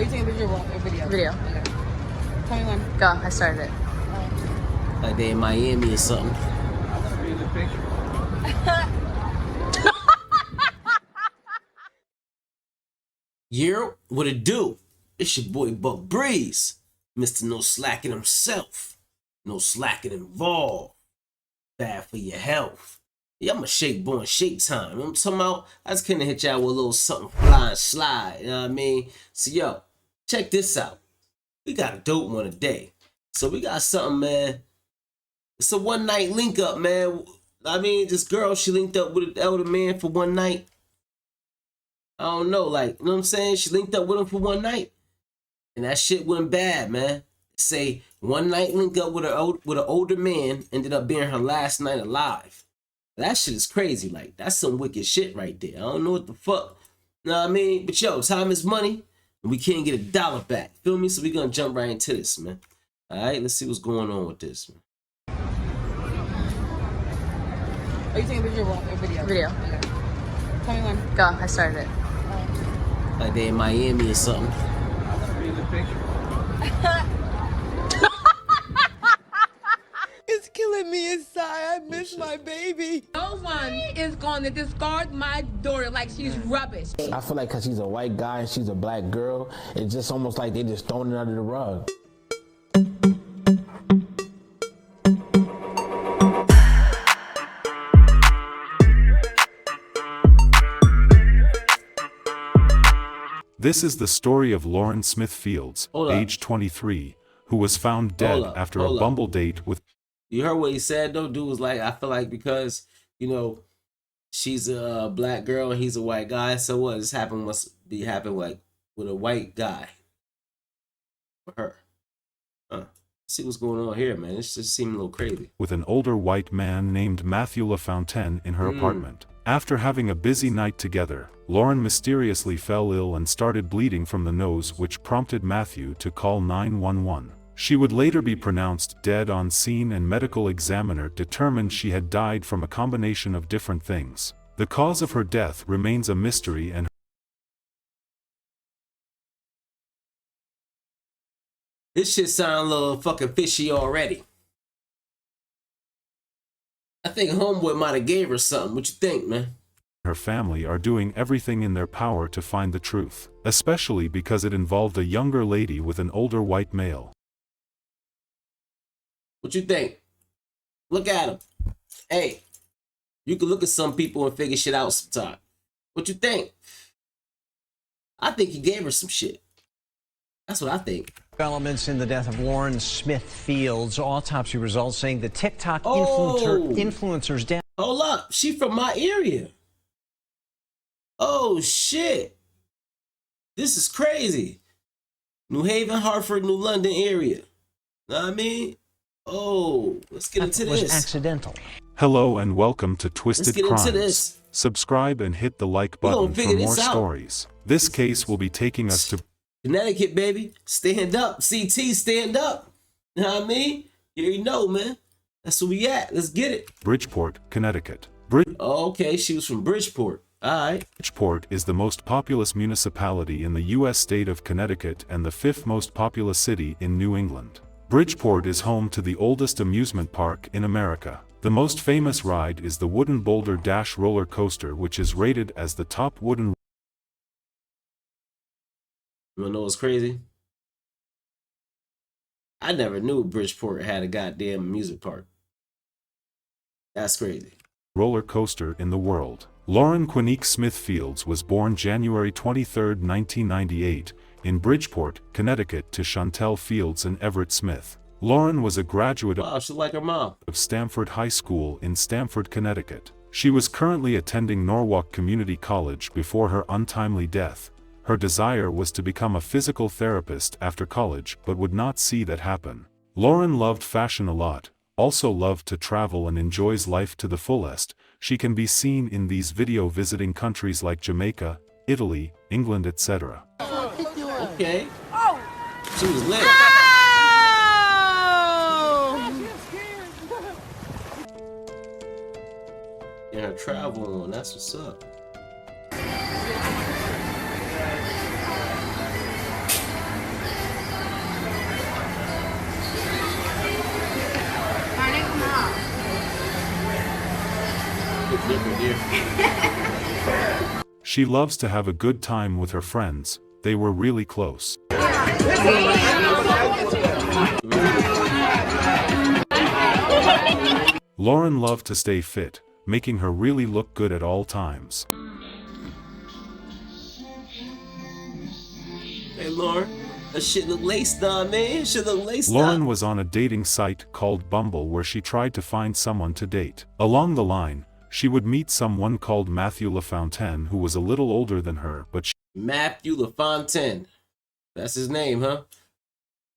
Are you taking a picture or video? Video. Okay. Tell me when. Go. I started it. Like they in Miami or something. Yeah, what it do? It's your boy Buck Breeze, Mr. No Slacking himself. No slacking involved. Bad for your health. Yeah, I'm a shake born shake time. I'm talking about, I just couldn't hit y'all with a little something fly and slide. You know what I mean? So yo, check this out. We got a dope one today. So we got something, man. It's a one night link up, man. I mean, this girl, she linked up with an elder man for one night. I don't know, like, you know what I'm saying? She linked up with him for one night. And that shit went bad, man. Say one night link up with an older man ended up being her last night alive. That shit is crazy. Like, that's some wicked shit right there. I don't know what the fuck. You know what I mean? But yo, time is money. And we can't get $1 back. Feel me? So we gonna jump right into this, man. Alright, let's see what's going on with this, man. Are you taking a picture or video? Video. Okay. Tell me when. Go. I started it. Like they in Miami or something. It's killing me inside. I miss my baby. No one is going to discard my daughter like she's rubbish. I feel like because she's a white guy and she's a black girl, it's just almost like they just throwing it under the rug. This is the story of Lauren Smith Fields, age 23, who was found dead after a Bumble date with... You heard what he said, though? Dude was like, I feel like because, you know, she's a black girl and he's a white guy, so what this happened must be happening like with a white guy. For her. See what's going on here, man. It's just seeming a little crazy. With an older white man named Matthew LaFontaine in her apartment. After having a busy night together, Lauren mysteriously fell ill and started bleeding from the nose, which prompted Matthew to call 911. She would later be pronounced dead on scene, and medical examiner determined she had died from a combination of different things. The cause of her death remains a mystery, and This shit sound a little fucking fishy already. I think homeboy might have gave her something. What you think, man? her family are doing everything in their power to find the truth, especially because it involved a younger lady with an older white male. What you think? Look at him. Hey, you can look at some people and figure shit out sometime. What you think? I think he gave her some shit. That's what I think. Developments in the death of Lauren Smith Fields. Autopsy results saying the TikTok influencer's death. Hold up. She from my area. Oh, shit. This is crazy. New Haven, Hartford, New London area. Know what I mean? Oh, let's get into this. Was accidental. Hello and welcome to Twisted Crimes. Let's get into this. Subscribe and hit the like button for more stories. This case will be taking us to Connecticut, baby. Stand up. CT, stand up. You know what I mean? You already know, man. That's where we at. Let's get it. Bridgeport, Connecticut. Oh, okay, she was from Bridgeport. All right. Bridgeport is the most populous municipality in the U.S. state of Connecticut and the 5th most populous city in New England. Bridgeport is home to the oldest amusement park in America. The most famous ride is the Wooden Boulder Dash roller coaster, which is rated as the top wooden. You wanna know what's crazy? I never knew Bridgeport had a goddamn amusement park. That's crazy. Roller coaster in the world. Lauren Quinique Smith Fields was born January 23, 1998, in Bridgeport, Connecticut to Chantel Fields and Everett Smith. Lauren was a graduate she's like her mom. of Stamford High School in Stamford, Connecticut. She was currently attending Norwalk Community College before her untimely death. Her desire was to become a physical therapist after college, but would not see that happen. Lauren loved fashion a lot, also loved to travel and enjoys life to the fullest. She can be seen in these videos visiting countries like Jamaica, Italy, England, etc. Okay. Oh! She was lit. And her travel on, that's what's up. She loves to have a good time with her friends. They were really close. Lauren loved to stay fit, making her really look good at all times. Hey, Lauren, that shit look laced on, man. Shit look laced Lauren on. was on a dating site called Bumble where she tried to find someone to date. Along the line, she would meet someone called Matthew LaFontaine who was a little older than her, but Matthew LaFontaine. That's his name, huh?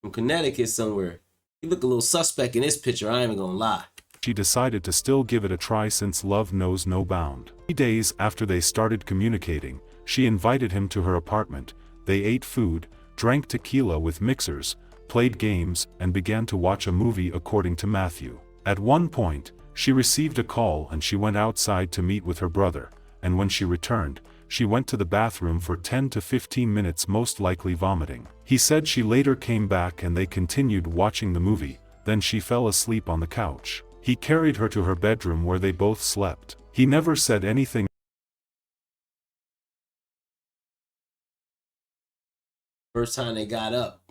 From Connecticut somewhere. He look a little suspect in this picture, I ain't even gonna lie. she decided to still give it a try since love knows no bound. 3 days after they started communicating, she invited him to her apartment. They ate food, drank tequila with mixers, played games, and began to watch a movie according to Matthew. At one point, she received a call and she went outside to meet with her brother, and when she returned, she went to the bathroom for 10 to 15 minutes, most likely vomiting. He said she later came back and they continued watching the movie, then she fell asleep on the couch. He carried her to her bedroom where they both slept. He never said anything. First time they got up,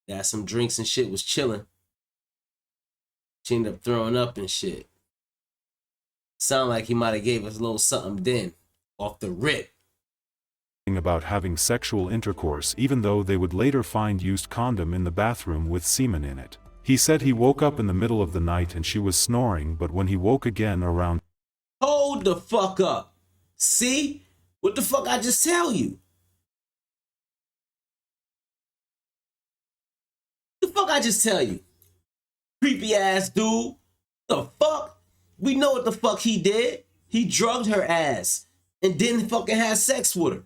got some drinks and shit, was chilling. She ended up throwing up and shit. Sound like he might have gave us a little something then, off the rip. About having sexual intercourse even though they would later find used condom in the bathroom with semen in it. He said he woke up in the middle of the night and she was snoring, but when he woke again around... Hold the fuck up. See? What the fuck I just tell you? The fuck I just tell you? Creepy ass dude. The fuck? We know what the fuck he did. He drugged her ass and didn't fucking have sex with her.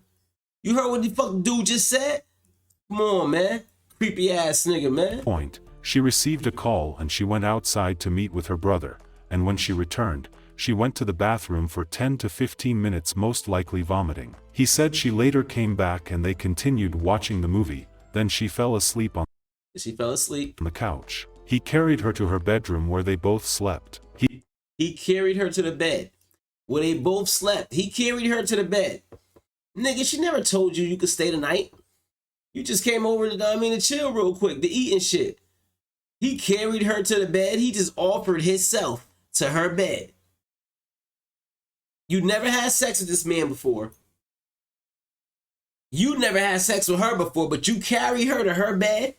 You heard what the fuck dude just said? Come on, man. Creepy ass nigga, man. Point. She received a call and she went outside to meet with her brother, and when she returned, she went to the bathroom for 10 to 15 minutes, most likely vomiting. He said she later came back and they continued watching the movie, then she fell asleep on the couch. He carried her to her bedroom where they both slept. He carried her to the bed where they both slept. He carried her to the bed. Nigga, she never told you could stay the night. You just came over to chill real quick, to eat and shit. He carried her to the bed. He just offered himself to her bed. You never had sex with this man before. You never had sex with her before, but you carry her to her bed?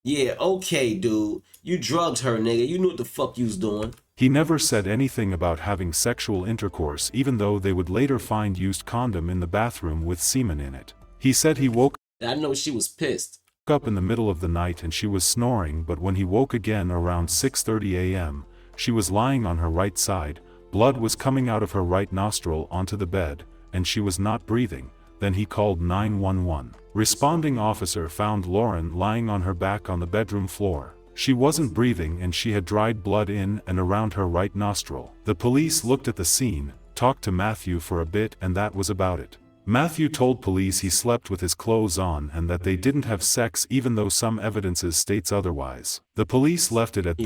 Yeah, okay, dude. You drugged her, nigga. You knew what the fuck you was doing. He never said anything about having sexual intercourse even though they would later find used condom in the bathroom with semen in it. He said he woke I know she was pissed. up in the middle of the night and she was snoring, but when he woke again around 6:30 a.m., she was lying on her right side, blood was coming out of her right nostril onto the bed, and she was not breathing. Then he called 911. Responding officer found Lauren lying on her back on the bedroom floor. She wasn't breathing and she had dried blood in and around her right nostril. The police looked at the scene, talked to Matthew for a bit, and that was about it. Matthew told police he slept with his clothes on and that they didn't have sex even though some evidences states otherwise. The police left it at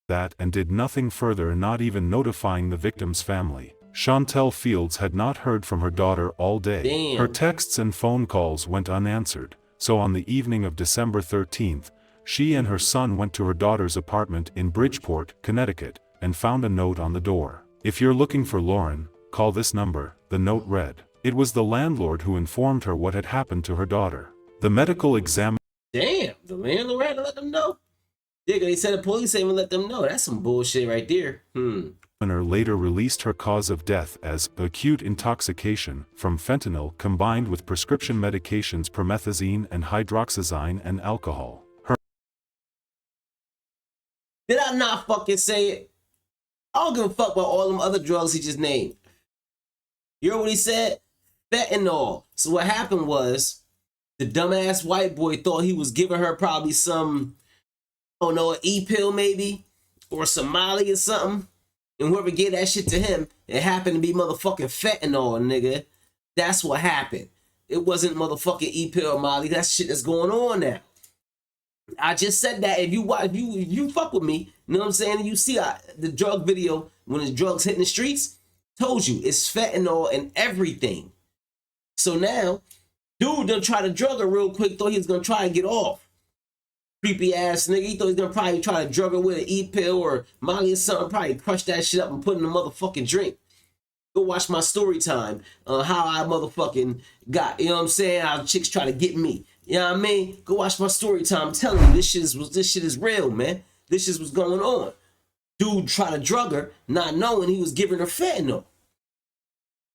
that and did nothing further, not even notifying the victim's family. Chantel Fields had not heard from her daughter all day. Damn. Her texts and phone calls went unanswered, so on the evening of December 13th, she and her son went to her daughter's apartment in Bridgeport, Connecticut, and found a note on the door. "If you're looking for Lauren, call this number," the note read. It was the landlord who informed her what had happened to her daughter. The medical examiner... Damn, the landlord had to let them know? Yeah, they said the police ain't even let them know. That's some bullshit right there. later released her cause of death as acute intoxication from fentanyl combined with prescription medications promethazine and hydroxyzine and alcohol. Did I not fucking say it? I don't give a fuck about all them other drugs he just named. You heard what he said? Fentanyl. So what happened was, the dumbass white boy thought he was giving her probably some, I don't know, an E-pill maybe, or some Molly or something. And whoever gave that shit to him, it happened to be motherfucking fentanyl, nigga. That's what happened. It wasn't motherfucking E-pill or Molly. That's shit that's going on now. I just said that if you fuck with me, you know what I'm saying? And you see the drug video, when the drugs hitting the streets, Told you, it's fentanyl and everything. So now, dude done try to drug her real quick, thought he was gonna try and get off. Creepy ass nigga, he thought he was gonna probably try to drug her with an E-pill or Molly or something, probably crush that shit up and put in a motherfucking drink. Go watch my story time on how I motherfucking got, you know what I'm saying, how chicks try to get me. You know what I mean? Go watch my story time. I'm telling you, this shit is real, man. This shit was going on. Dude tried to drug her, not knowing he was giving her fentanyl.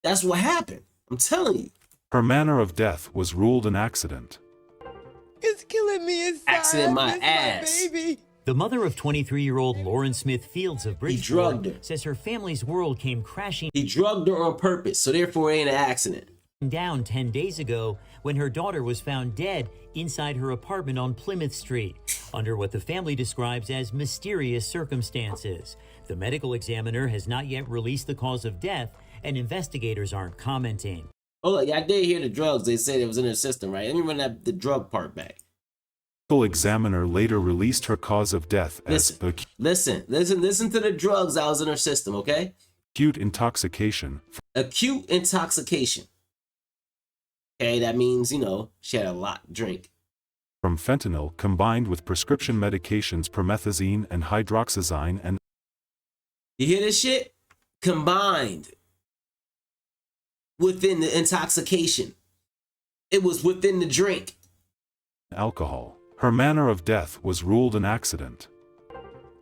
That's what happened. I'm telling you. Her manner of death was ruled an accident. It's killing me inside. Accident my I miss ass. my baby. The mother of 23-year-old Lauren Smith Fields of drugged Bridgeport her. says her family's world came crashing He drugged her on purpose, so therefore it ain't an accident. down 10 days ago when her daughter was found dead inside her apartment on Plymouth Street under what the family describes as mysterious circumstances. The medical examiner has not yet released the cause of death, and investigators aren't commenting. Oh, yeah, I did hear the drugs. They said it was in her system, right? Let me run the drug part back. The medical examiner later released her cause of death as Listen to the drugs that was in her system, okay? acute intoxication Acute intoxication. Okay, that means, you know, she had a lot to drink. from fentanyl combined with prescription medications promethazine and hydroxyzine and You hear this shit? Combined within the intoxication. It was within the drink. alcohol. Her manner of death was ruled an accident.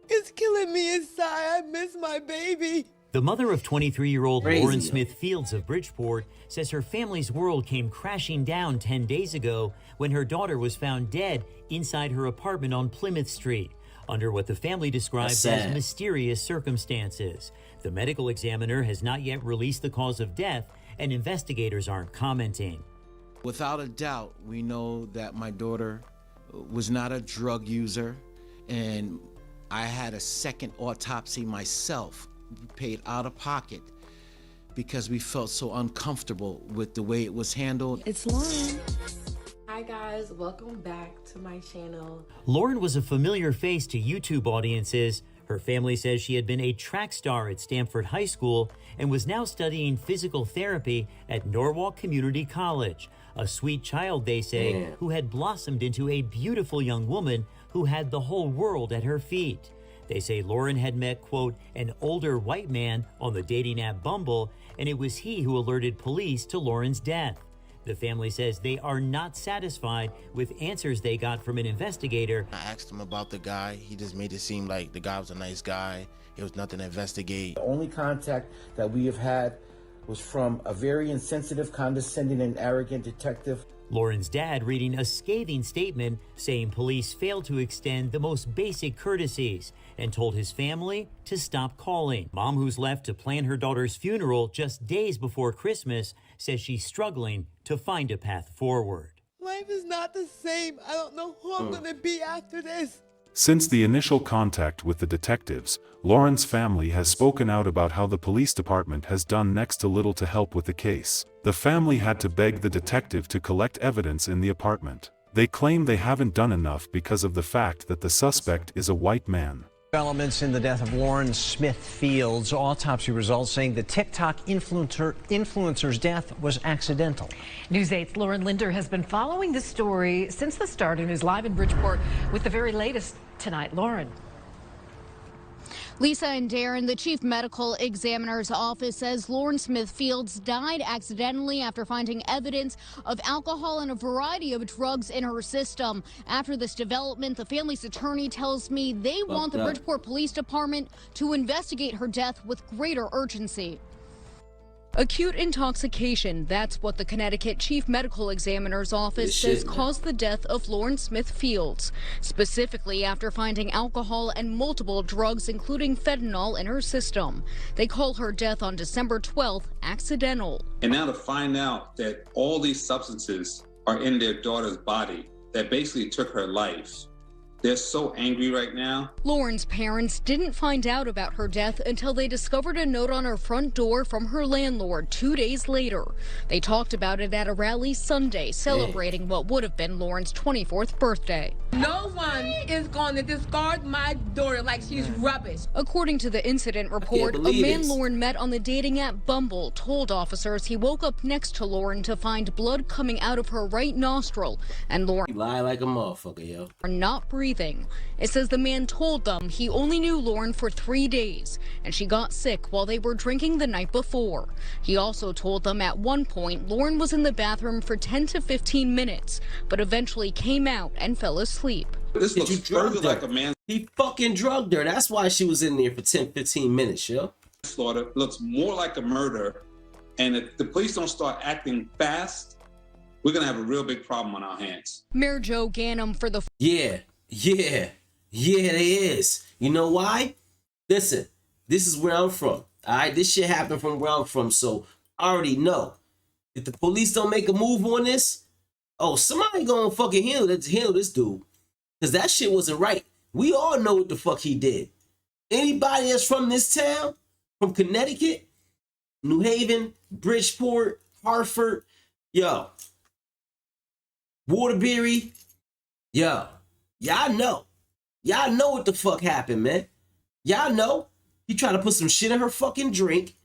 It's killing me inside. I miss my baby. The mother of 23-year-old Crazy, Lauren yo. Smith Fields of Bridgeport says her family's world came crashing down 10 days ago when her daughter was found dead inside her apartment on Plymouth Street under what the family describes That's as sad. mysterious circumstances. The medical examiner has not yet released the cause of death, and investigators aren't commenting. Without a doubt, we know that my daughter was not a drug user, and I had a second autopsy myself, paid out of pocket, because we felt so uncomfortable with the way it was handled. It's Lauren. Hi guys, welcome back to my channel. Lauren was a familiar face to YouTube audiences. Her family says she had been a track star at Stamford High School and was now studying physical therapy at Norwalk Community College. A sweet child, they say, who had blossomed into a beautiful young woman who had the whole world at her feet. They say Lauren had met, quote, an older white man on the dating app Bumble, and it was he who alerted police to Lauren's death. The family says they are not satisfied with answers they got from an investigator. I asked him about the guy. He just made it seem like the guy was a nice guy. It was nothing to investigate. The only contact that we have had was from a very insensitive, condescending, and arrogant detective. Lauren's dad reading a scathing statement saying police failed to extend the most basic courtesies and told his family to stop calling. Mom, who's left to plan her daughter's funeral just days before Christmas, says she's struggling to find a path forward. Life is not the same. I don't know who I'm gonna be after this. Since the initial contact with the detectives, Lauren's family has spoken out about how the police department has done next to little to help with the case. The family had to beg the detective to collect evidence in the apartment. They claim they haven't done enough because of the fact that the suspect is a white man. Developments in the death of Lauren Smith Fields. Autopsy results saying the TikTok influencer's death was accidental. News 8's Lauren Linder has been following this story since the start and is live in Bridgeport with the very latest tonight. Lauren. Lisa and Darren, the chief medical examiner's office says Lauren Smith Fields died accidentally after finding evidence of alcohol and a variety of drugs in her system. After this development, the family's attorney tells me they want the Bridgeport Police Department to investigate her death with greater urgency. Acute intoxication, that's what the Connecticut Chief Medical Examiner's Office says caused the death of Lauren Smith Fields, specifically after finding alcohol and multiple drugs, including fentanyl, in her system. They call her death on December 12th accidental. And now to find out that all these substances are in their daughter's body that basically took her life. They're so angry right now. Lauren's parents didn't find out about her death until they discovered a note on her front door from her landlord 2 days later. They talked about it at a rally Sunday, celebrating what would have been Lauren's 24th birthday. No one is going to discard my daughter like she's rubbish. According to the incident report, a man Lauren met on the dating app Bumble told officers he woke up next to Lauren to find blood coming out of her right nostril, and Lauren lie like a motherfucker, yo. Not breathing. It says the man told them he only knew Lauren for 3 days, and she got sick while they were drinking the night before. He also told them at one point Lauren was in the bathroom for 10 to 15 minutes, but eventually came out and fell asleep. This looks further like a man. He fucking drugged her. That's why she was in there for 10, 15 minutes, yo. Slaughter looks more like a murder. And if the police don't start acting fast, we're going to have a real big problem on our hands. Mayor Joe Ganim for the... Yeah, there is. You know why? Listen, this is where I'm from. All right, this shit happened from where I'm from, so I already know. If the police don't make a move on this, oh, somebody gonna fucking handle this dude. Because that shit wasn't right. We all know what the fuck he did. Anybody that's from this town, from Connecticut, New Haven, Bridgeport, Hartford, yo, Waterbury, yo, y'all know. Y'all know what the fuck happened, man. Y'all know. He tried to put some shit in her fucking drink,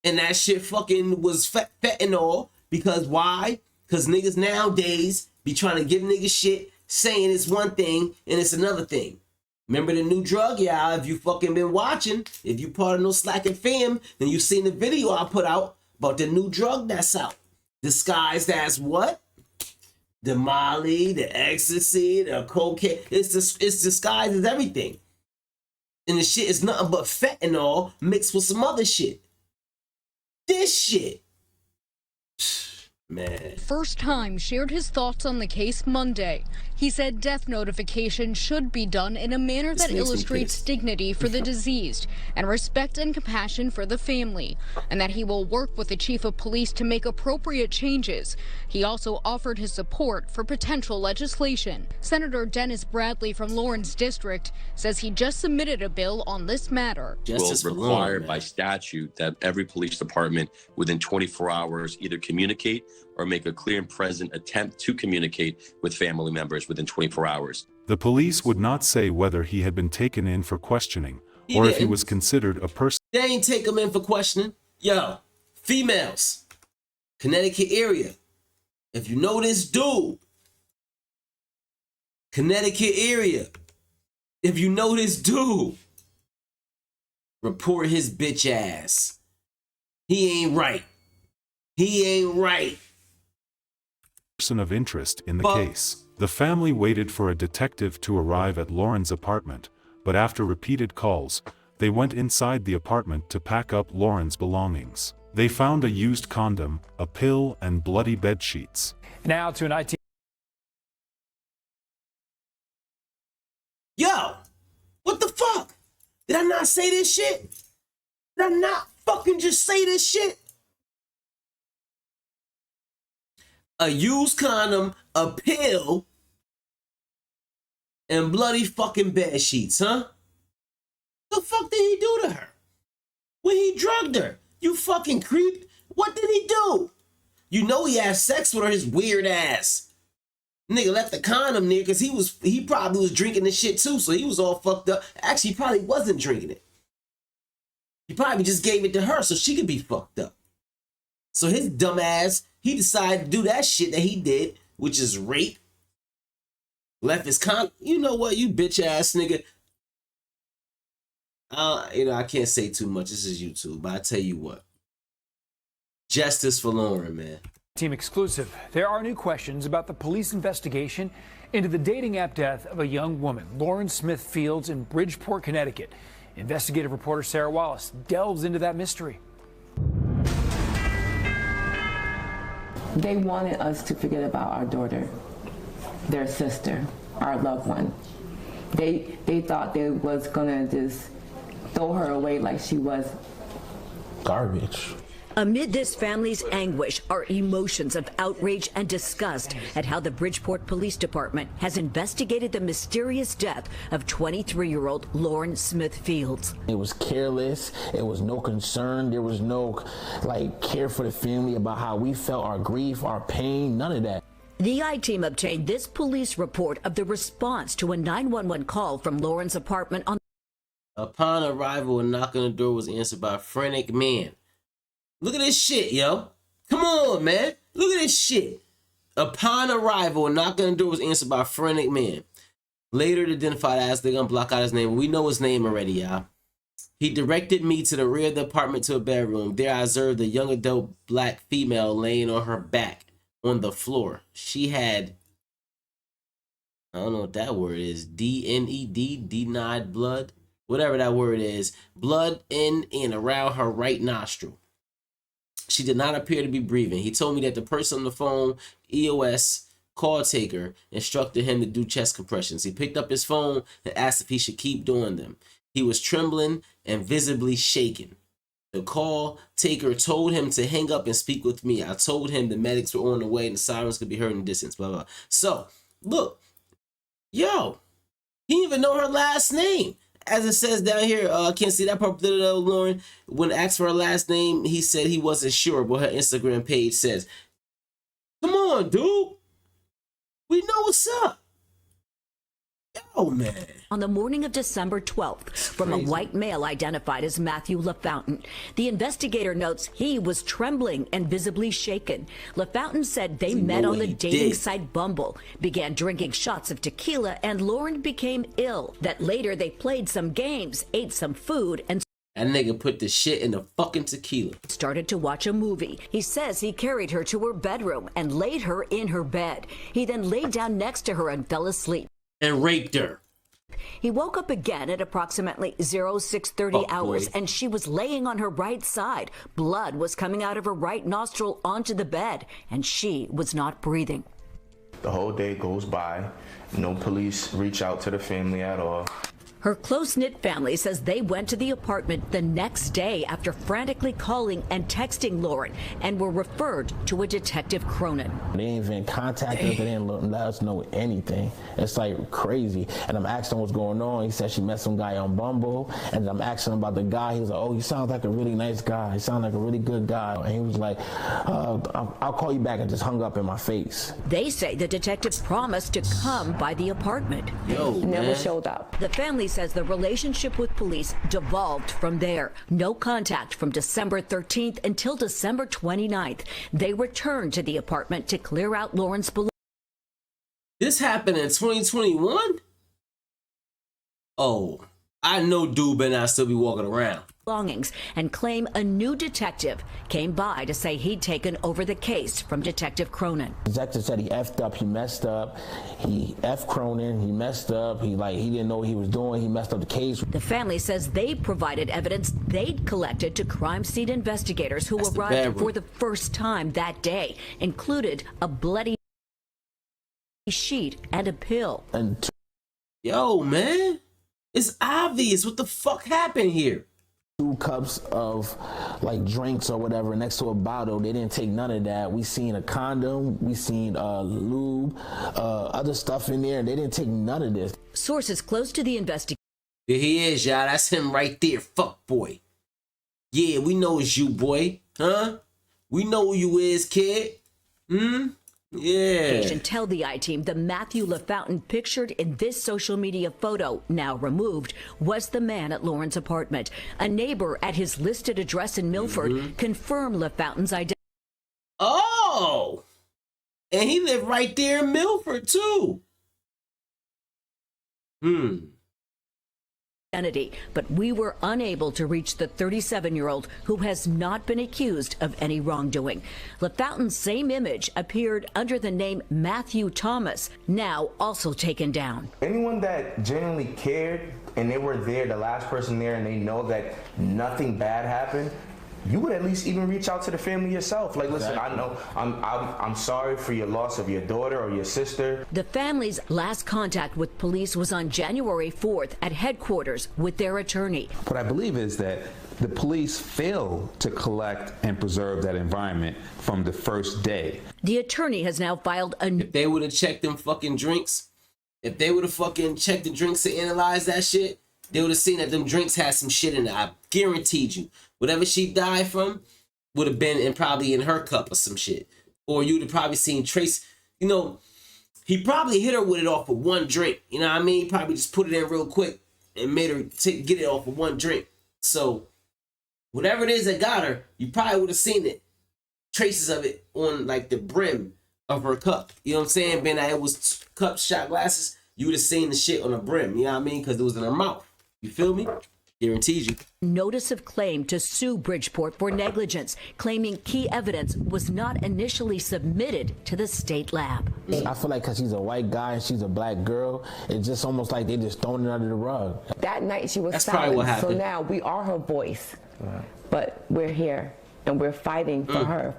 and that shit fucking was fentanyl. Because why? Because niggas nowadays be trying to give niggas shit, saying it's one thing and it's another thing. Remember the new drug, y'all? If you fucking been watching, if you part of No Slacking fam, then you seen the video I put out about the new drug that's out. Disguised as what? The Molly, the ecstasy, the cocaine. It's disguised as everything. And the shit is nothing but fentanyl mixed with some other shit. This shit. Man. First time shared his thoughts on the case Monday. He said death notification should be done in a manner that illustrates dignity for the deceased and respect and compassion for the family, and that he will work with the chief of police to make appropriate changes. He also offered his support for potential legislation. Senator Dennis Bradley from Lawrence District says he just submitted a bill on this matter. Will require by statute that every police department within 24 hours either communicate or make a clear and present attempt to communicate with family members within 24 hours. The police would not say whether he had been taken in for questioning or if he was considered a person. They ain't take him in for questioning. Yo, females, Connecticut area. If you know this dude, Connecticut area. If you know this dude, report his bitch ass. He ain't right. He ain't right. Person of interest in the case. The family waited for a detective to arrive at Lauren's apartment, but after repeated calls, they went inside the apartment to pack up Lauren's belongings. They found a used condom, a pill, and bloody bed sheets. Now to an IT. Yo, what the fuck? Did I not say this shit? Did I not fucking just say this shit? A used condom, a pill, and bloody fucking bed sheets, huh? The fuck did he do to her? When he drugged her? You fucking creep. What did he do? You know he had sex with her, his weird ass. Nigga left the condom there because he probably was drinking this shit too, so he was all fucked up. Actually, he probably wasn't drinking it. He probably just gave it to her so she could be fucked up. So his dumb ass, he decided to do that shit that he did, which is rape. Left his you know what, you bitch ass nigga. I can't say too much. This is YouTube, but I tell you what. Justice for Lauren, man. Team exclusive. There are new questions about the police investigation into the dating app death of a young woman, Lauren Smith Fields, in Bridgeport, Connecticut. Investigative reporter Sarah Wallace delves into that mystery. They wanted us to forget about our daughter, their sister, our loved one. They thought they was gonna just throw her away like she was garbage. Amid this family's anguish are emotions of outrage and disgust at how the Bridgeport Police Department has investigated the mysterious death of 23-year-old Lauren Smith Fields. It was careless. It was no concern. There was no care for the family about how we felt, our grief, our pain, none of that. The I-team obtained this police report of the response to a 911 call from Lauren's apartment on. Upon arrival, a knock on the door was answered by a frantic man. Look at this shit, yo. Come on, man. Look at this shit. Upon arrival, a knock on the door was answered by a frantic man. Later identified as, they're gonna block out his name. We know his name already, y'all. He directed me to the rear of the apartment to a bedroom. There I observed a young adult black female laying on her back on the floor. She had, I don't know what that word is, D-N-E-D, denied blood, whatever that word is, blood in and around her right nostril. She did not appear to be breathing. He told me that the person on the phone, EOS call taker, instructed him to do chest compressions. He picked up his phone and asked if he should keep doing them. He was trembling and visibly shaken. The call taker told him to hang up and speak with me. I told him the medics were on the way and the sirens could be heard in the distance, blah, blah. So, look, yo, he didn't even know her last name. As it says down here, I can't see that part, Lauren. When asked for her last name, he said he wasn't sure what her Instagram page says. Come on, dude. We know what's up. Yo, man. On the morning of December 12th, from a white male identified as Matthew LaFountain. The investigator notes he was trembling and visibly shaken. LaFountain said they met on the dating site Bumble, began drinking shots of tequila, and Lauren became ill. That later they played some games, ate some food, and that nigga put the shit in the fucking tequila. Started to watch a movie. He says he carried her to her bedroom and laid her in her bed. He then laid down next to her and fell asleep. And raped her. He woke up again at approximately 0630 hours, and she was laying on her right side. Blood was coming out of her right nostril onto the bed, and she was not breathing. The whole day goes by. No police reach out to the family at all. Her close-knit family says they went to the apartment the next day after frantically calling and texting Lauren and were referred to a Detective Cronin. They didn't even contact us. They didn't let us know anything. It's like crazy. And I'm asking what's going on. He said she met some guy on Bumble. And I'm asking him about the guy. He was like, oh, he sounds like a really nice guy. He sounds like a really good guy. And he was like, I'll call you back, and just hung up in my face. They say the detective promised to come by the apartment. Never showed up. The family says the relationship with police devolved from there. No contact from December 13th until December 29th. They returned to the apartment to clear out Lauren's belongings. This happened in 2021? Oh, I know dude better not still be walking around. And claim a new detective came by to say he'd taken over the case from Detective Cronin. The detective said he effed up, he messed up, he effed Cronin, he messed up, he didn't know what he was doing, he messed up the case. The family says they provided evidence they'd collected to crime scene investigators who arrived for the first time that day, included a bloody sheet and a pill. Yo, man, it's obvious what the fuck happened here. 2 cups of like drinks or whatever next to a bottle. They didn't take none of that. We seen a condom, we seen lube, other stuff in there. They didn't take none of this. Sources close to the investigation. There he is, y'all. That's him right there. Fuck boy. Yeah, we know it's you, boy. Huh? We know who you is, kid. Yeah. Tell the I-team the Matthew LaFountain pictured in this social media photo, now removed, was the man at Lauren's apartment. A neighbor at his listed address in Milford confirmed LaFountain's identity. Oh! And he lived right there in Milford, too. But we were unable to reach the 37-year-old who has not been accused of any wrongdoing. LaFountain's same image appeared under the name Matthew Thomas, now also taken down. Anyone that genuinely cared and they were there, the last person there, and they know that nothing bad happened, you would at least even reach out to the family yourself. Like, listen, I know I'm sorry for your loss of your daughter or your sister. The family's last contact with police was on January 4th at headquarters with their attorney. What I believe is that the police failed to collect and preserve that environment from the first day. The attorney has now filed a... If they would have checked them fucking drinks, if they would have fucking checked the drinks to analyze that shit, they would have seen that them drinks had some shit in it. I guaranteed you. Whatever she died from would have been probably in her cup or some shit. Or you'd have probably seen trace you know, he probably hit her with it off of one drink. You know what I mean? He probably just put it in real quick and made her get it off of one drink. So whatever it is that got her, you probably would have seen it, traces of it on like the brim of her cup. You know what I'm saying? Being that it was cup shot glasses, you would have seen the shit on the brim. You know what I mean? Because it was in her mouth. You feel me? Guaranteed you. Notice of claim to sue Bridgeport for negligence, claiming key evidence was not initially submitted to the state lab. I feel like because he's a white guy and she's a black girl, it's just almost like they just thrown it under the rug. That night she was That's probably what silent, so happened. now we are her voice. But we're here and we're fighting for her.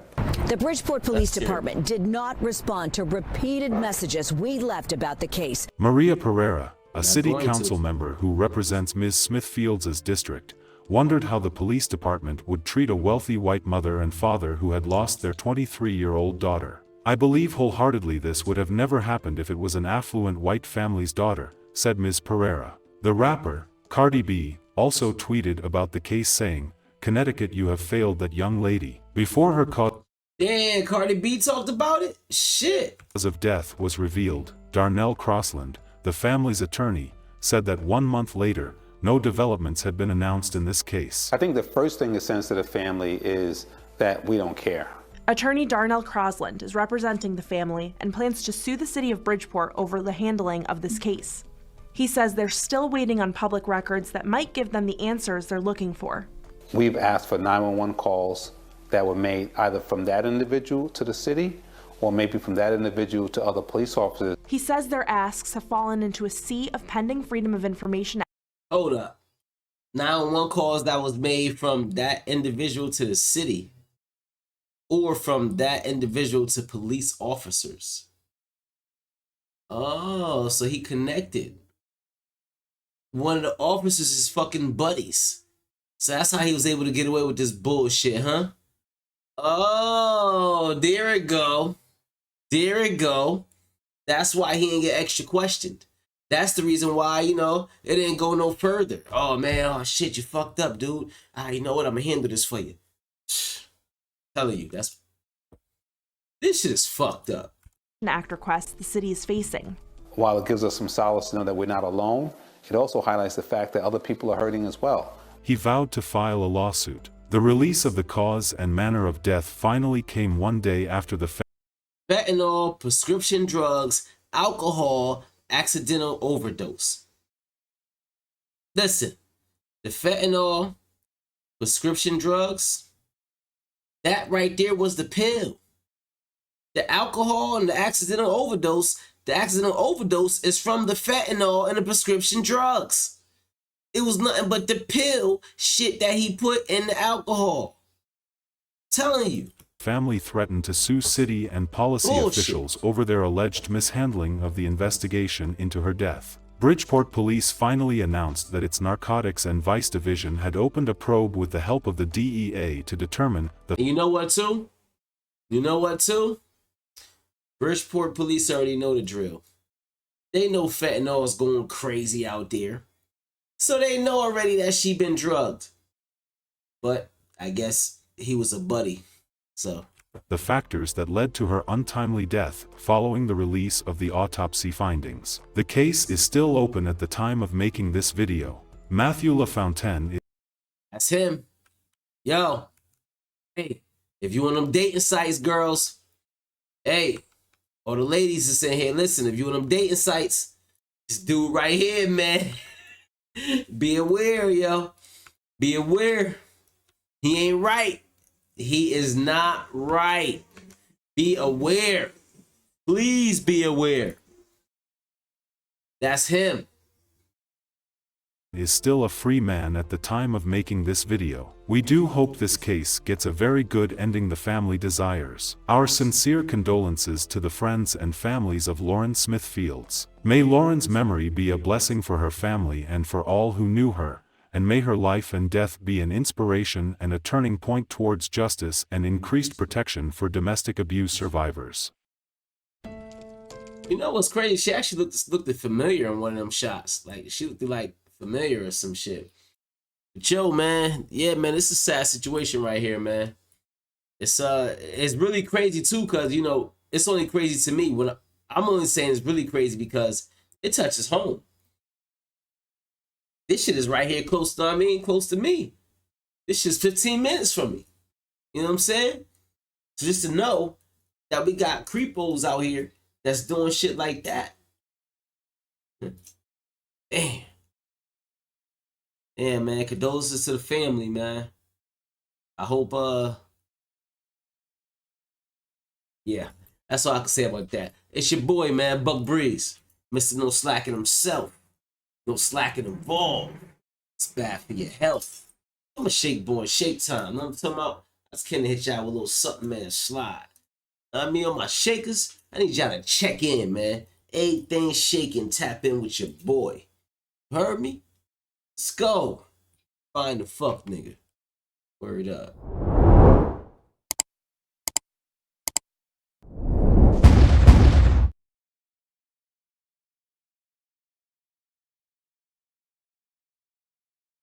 The Bridgeport Police Department did not respond to repeated messages we left about the case. Maria Pereira, a city going to. council member who represents Ms. Smith-Fields' district, wondered how the police department would treat a wealthy white mother and father who had lost their 23-year-old daughter. I believe wholeheartedly this would have never happened if it was an affluent white family's daughter, said Ms. Pereira. The rapper, Cardi B, also tweeted about the case saying, "Connecticut, you have failed that young lady." Before her cause Damn, Cardi B talked about it? Shit. of death was revealed, Darnell Crossland, the family's attorney, said that 1 month later, no developments had been announced in this case. I think the first thing that sends to the family is that we don't care. Attorney Darnell Crossland is representing the family and plans to sue the city of Bridgeport over the handling of this case. He says they're still waiting on public records that might give them the answers they're looking for. We've asked for 911 calls that were made either from that individual to the city or maybe from that individual to other police officers. He says their asks have fallen into a sea of pending Freedom of Information. Hold up. 911 calls that was made from that individual to the city or from that individual to police officers. Oh, so he connected. One of the officers is fucking buddies. So that's how he was able to get away with this bullshit, huh? Oh, there it go. There it go. That's why he didn't get extra questioned. That's the reason why, you know, it didn't go no further. Oh, man, oh, shit, you fucked up, dude. You know what? I'm going to handle this for you. Telling you, this shit is fucked up. An act request the city is facing. While it gives us some solace to know that we're not alone, it also highlights the fact that other people are hurting as well. He vowed to file a lawsuit. The release of the cause and manner of death finally came 1 day after the Fentanyl, prescription drugs, alcohol, accidental overdose. Listen, the fentanyl, prescription drugs, that right there was the pill. The alcohol and the accidental overdose is from the fentanyl and the prescription drugs. It was nothing but the pill shit that he put in the alcohol. Telling you. family threatened to sue city and policy Bullshit. officials over their alleged mishandling of the investigation into her death. Bridgeport police finally announced that its Narcotics and Vice Division had opened a probe with the help of the DEA to determine the— And you know what too? Bridgeport police already know the drill. They know fentanyl is going crazy out there. So they know already that she been drugged. But I guess he was a buddy. So the factors that led to her untimely death following the release of the autopsy findings. The case is still open at the time of making this video. Matthew LaFontaine is— that's him. Yo. Hey, if you on them dating sites, girls, hey, or the ladies is saying, hey, listen, if you on them dating sites, this dude right here, man, be aware, yo. Be aware. He ain't right. He is not right. Be aware. Please be aware. That's him. Is still a free man at the time of making this video. We do hope this case gets a very good ending the family desires. Our sincere condolences to the friends and families of Lauren Smith Fields. May Lauren's memory be a blessing for her family and for all who knew her, and may her life and death be an inspiration and a turning point towards justice and increased protection for domestic abuse survivors. You know what's crazy? She actually looked familiar in one of them shots. Like, she looked like familiar or some shit. But yo, man, yeah, man, this is a sad situation right here, man. It's really crazy too, cause you know it's only crazy to me when I'm only saying it's really crazy because it touches home. This shit is right here close to, close to me. This shit's 15 minutes from me. You know what I'm saying? So just to know that we got creepos out here that's doing shit like that. Damn. Yeah, man. Condolences to the family, man. I hope, yeah. That's all I can say about that. It's your boy, man, Buck Breeze. Mr. No Slacking himself. No slacking involved. It's bad for your health. I'm a shake boy, shake time. You know what I'm talking about? I just can't hit y'all with a little something, man, slide. I mean, on my shakers, I need y'all to check in, man. Everything shaking, tap in with your boy. You heard me? Let's go. Find the fuck, nigga. Word up.